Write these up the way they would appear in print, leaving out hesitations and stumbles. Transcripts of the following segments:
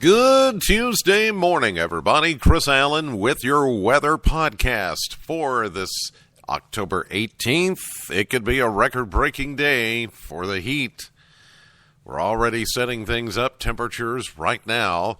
Good Tuesday morning, everybody. Chris Allen with your weather podcast for this October 18th. It could be a record-breaking day for the heat. We're already setting things up, temperatures right now.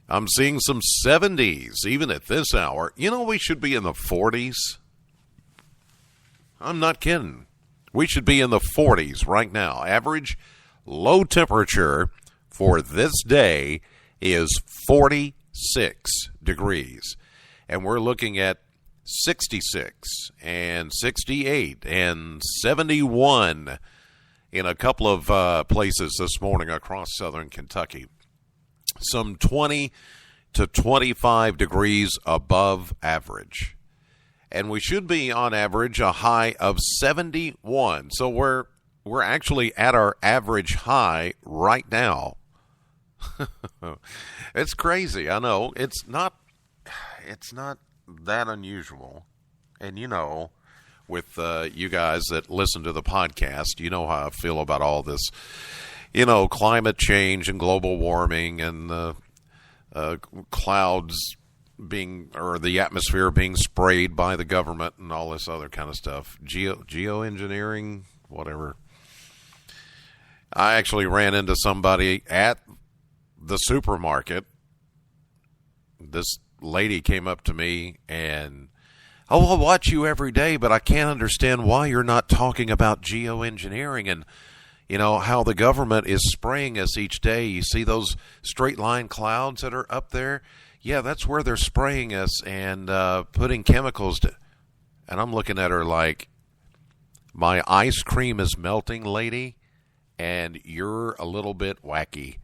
I'm seeing some 70s, even at this hour. You know, we should be in the 40s. I'm not kidding. We should be in the 40s right now. Average low temperature for this day is 46 degrees. And we're looking at 66 and 68 and 71 in a couple of places this morning across southern Kentucky. Some 20 to 25 degrees above average. And we should be on average a high of 71. So we're actually at our average high right now. It's crazy, I know. It's not that unusual. And you know, with you guys that listen to the podcast, you know how I feel about all this, you know, climate change and global warming and clouds being, or the atmosphere being sprayed by the government and all this other kind of stuff. Geoengineering, whatever. I actually ran into somebody at the supermarket. This lady came up to me and, I watch you every day, but I can't understand why you're not talking about geoengineering and, you know, how the government is spraying us each day. You see those straight line clouds that are up there? Yeah, that's where they're spraying us and putting chemicals to. And I'm looking at her like, my ice cream is melting, lady, and you're a little bit wacky.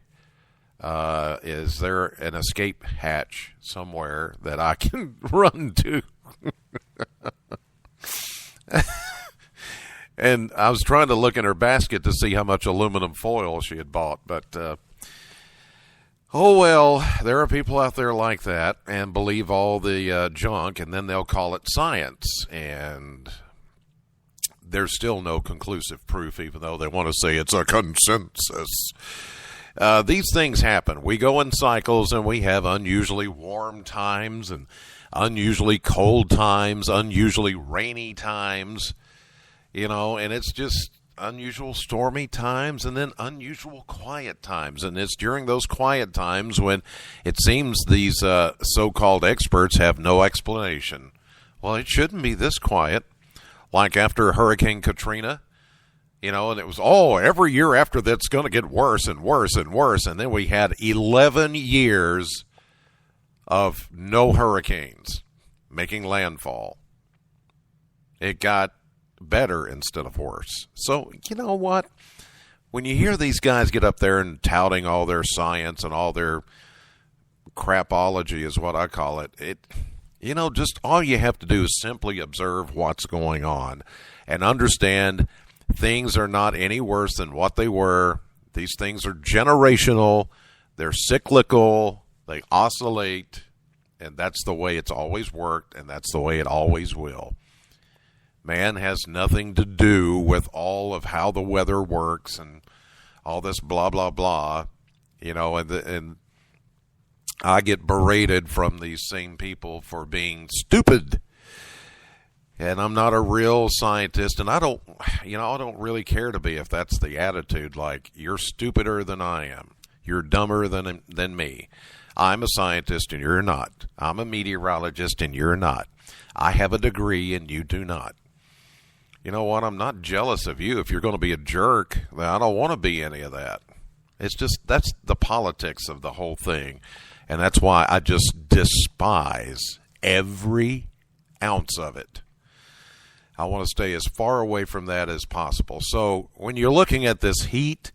Is there an escape hatch somewhere that I can run to? And I was trying to look in her basket to see how much aluminum foil she had bought, but oh well, there are people out there like that and believe all the junk, and then they'll call it science, and there's still no conclusive proof, even though they want to say it's a consensus. These things happen. We go in cycles, and we have unusually warm times and unusually cold times, unusually rainy times, you know, and it's just unusual stormy times and then unusual quiet times. And it's during those quiet times when it seems these so-called experts have no explanation. Well, it shouldn't be this quiet. Like after Hurricane Katrina, you know, and it was, every year after that's going to get worse and worse and worse. And then we had 11 years of no hurricanes making landfall. It got better instead of worse. So, you know what? When you hear these guys get up there and touting all their science and all their crapology is what I call it, you know, just all you have to do is simply observe what's going on and understand things are not any worse than what they were. These things are generational. They're cyclical. They oscillate. And that's the way it's always worked, and that's the way it always will. Man has nothing to do with all of how the weather works and all this blah, blah, blah. You know, and I get berated from these same people for being stupid. And I'm not a real scientist, and I don't really care to be if that's the attitude, like, you're stupider than I am. You're dumber than me. I'm a scientist and you're not. I'm a meteorologist and you're not. I have a degree and you do not. You know what? I'm not jealous of you. If you're going to be a jerk, then I don't want to be any of that. It's just, that's the politics of the whole thing. And that's why I just despise every ounce of it. I want to stay as far away from that as possible. So when you're looking at this heat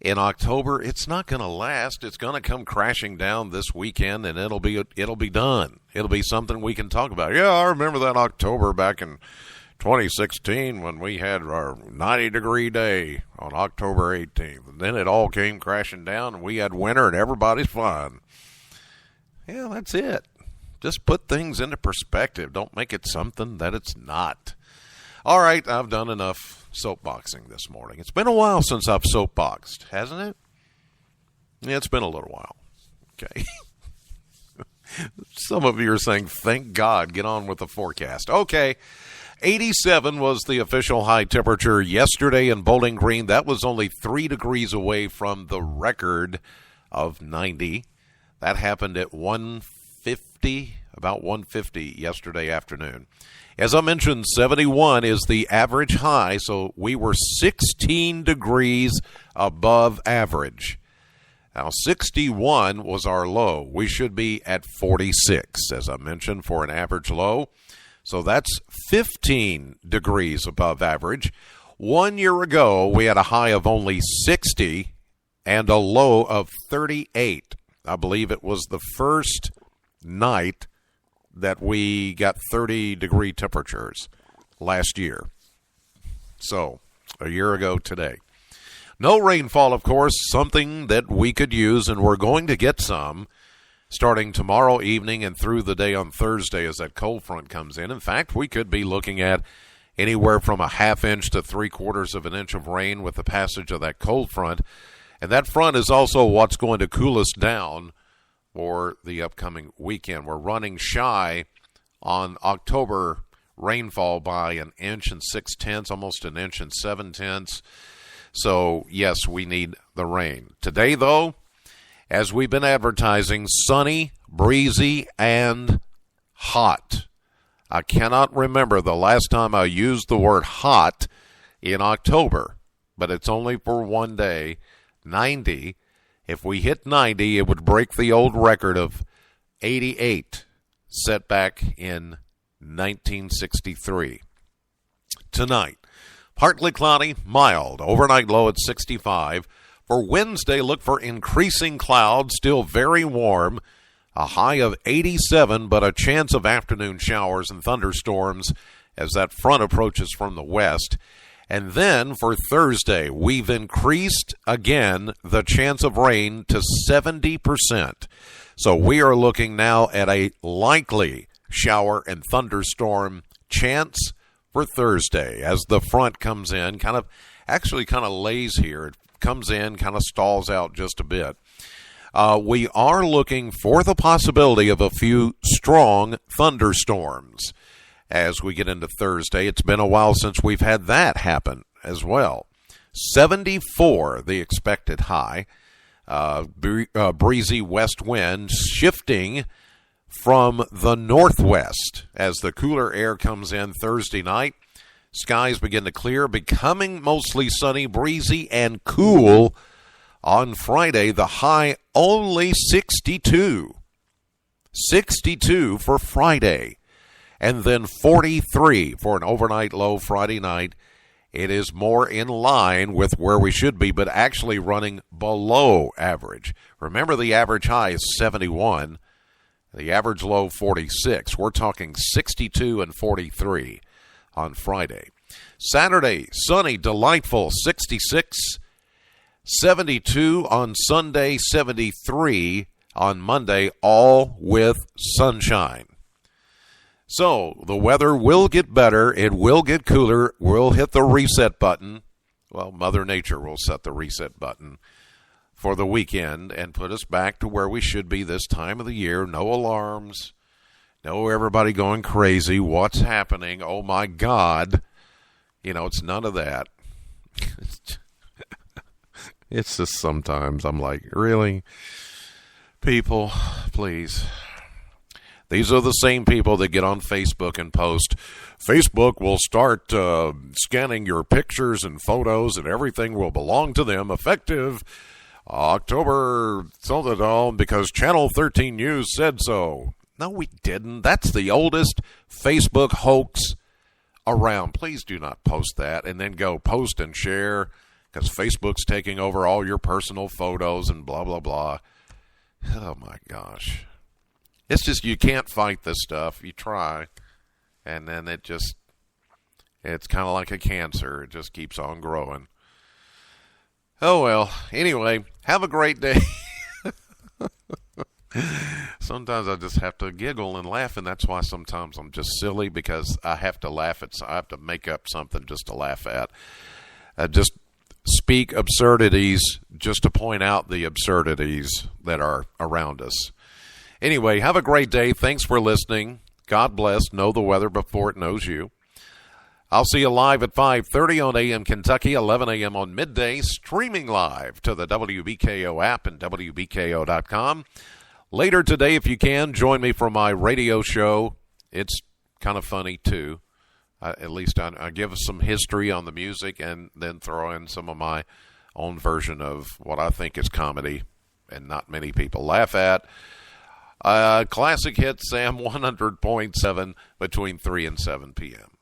in October, it's not going to last. It's going to come crashing down this weekend, and it'll be done. It'll be something we can talk about. Yeah, I remember that October back in 2016 when we had our 90-degree day on October 18th. And then it all came crashing down, and we had winter, and everybody's fine. Yeah, that's it. Just put things into perspective. Don't make it something that it's not. All right, I've done enough soapboxing this morning. It's been a while since I've soapboxed, hasn't it? Yeah, it's been a little while. Okay. Some of you are saying, thank God, get on with the forecast. Okay. 87 was the official high temperature yesterday in Bowling Green. That was only 3 degrees away from the record of 90. That happened at 1:50, about 1:50 yesterday afternoon. As I mentioned, 71 is the average high, so we were 16 degrees above average. Now, 61 was our low. We should be at 46, as I mentioned, for an average low. So that's 15 degrees above average. 1 year ago, we had a high of only 60 and a low of 38. I believe it was the first night that we got 30-degree temperatures last year. So, a year ago today. No rainfall, of course, something that we could use, and we're going to get some starting tomorrow evening and through the day on Thursday as that cold front comes in. In fact, we could be looking at anywhere from a half inch to 3/4 of an inch of rain with the passage of that cold front. And that front is also what's going to cool us down for the upcoming weekend. We're running shy on October rainfall by 1 inch and 6/10, almost 1 inch and 7/10. So, yes, we need the rain. Today, though, as we've been advertising, sunny, breezy, and hot. I cannot remember the last time I used the word hot in October, but it's only for one day. 90. If we hit 90, it would break the old record of 88 set back in 1963. Tonight, partly cloudy, mild, overnight low at 65. For Wednesday, look for increasing clouds, still very warm, a high of 87, but a chance of afternoon showers and thunderstorms as that front approaches from the west. And then for Thursday, we've increased again the chance of rain to 70%. So we are looking now at a likely shower and thunderstorm chance for Thursday as the front comes in, kind of lays here. It comes in, kind of stalls out just a bit. We are looking for the possibility of a few strong thunderstorms as we get into Thursday. It's been a while since we've had that happen as well. 74, the expected high. Breezy west wind shifting from the northwest as the cooler air comes in Thursday night. Skies begin to clear, becoming mostly sunny, breezy, and cool on Friday. The high only 62. 62 for Friday. And then 43 for an overnight low Friday night. It is more in line with where we should be, but actually running below average. Remember, the average high is 71. The average low 46. We're talking 62 and 43 on Friday. Saturday, sunny, delightful, 66. 72 on Sunday, 73 on Monday, all with sunshine. So the weather will get better. It will get cooler. We'll hit the reset button. Well, Mother Nature will set the reset button for the weekend and put us back to where we should be this time of the year. No alarms. No everybody going crazy. What's happening? Oh, my God. You know, it's none of that. It's just sometimes I'm like, really? People, please. These are the same people that get on Facebook and post, Facebook will start scanning your pictures and photos and everything will belong to them effective October something because Channel 13 News said so. No, we didn't. That's the oldest Facebook hoax around. Please do not post that and then go post and share because Facebook's taking over all your personal photos and blah, blah, blah. Oh, my gosh. It's just you can't fight this stuff. You try, and then it's kind of like a cancer. It just keeps on growing. Oh, well. Anyway, have a great day. Sometimes I just have to giggle and laugh, and that's why sometimes I'm just silly because I have to laugh at. I have to make up something just to laugh at. Just speak absurdities just to point out the absurdities that are around us. Anyway, have a great day. Thanks for listening. God bless. Know the weather before it knows you. I'll see you live at 5:30 on AM Kentucky, 11 a.m. on midday, streaming live to the WBKO app and WBKO.com. Later today, if you can, join me for my radio show. It's kind of funny, too. At least I give some history on the music and then throw in some of my own version of what I think is comedy and not many people laugh at. Classic hit Sam 100.7 between 3 and 7 p.m.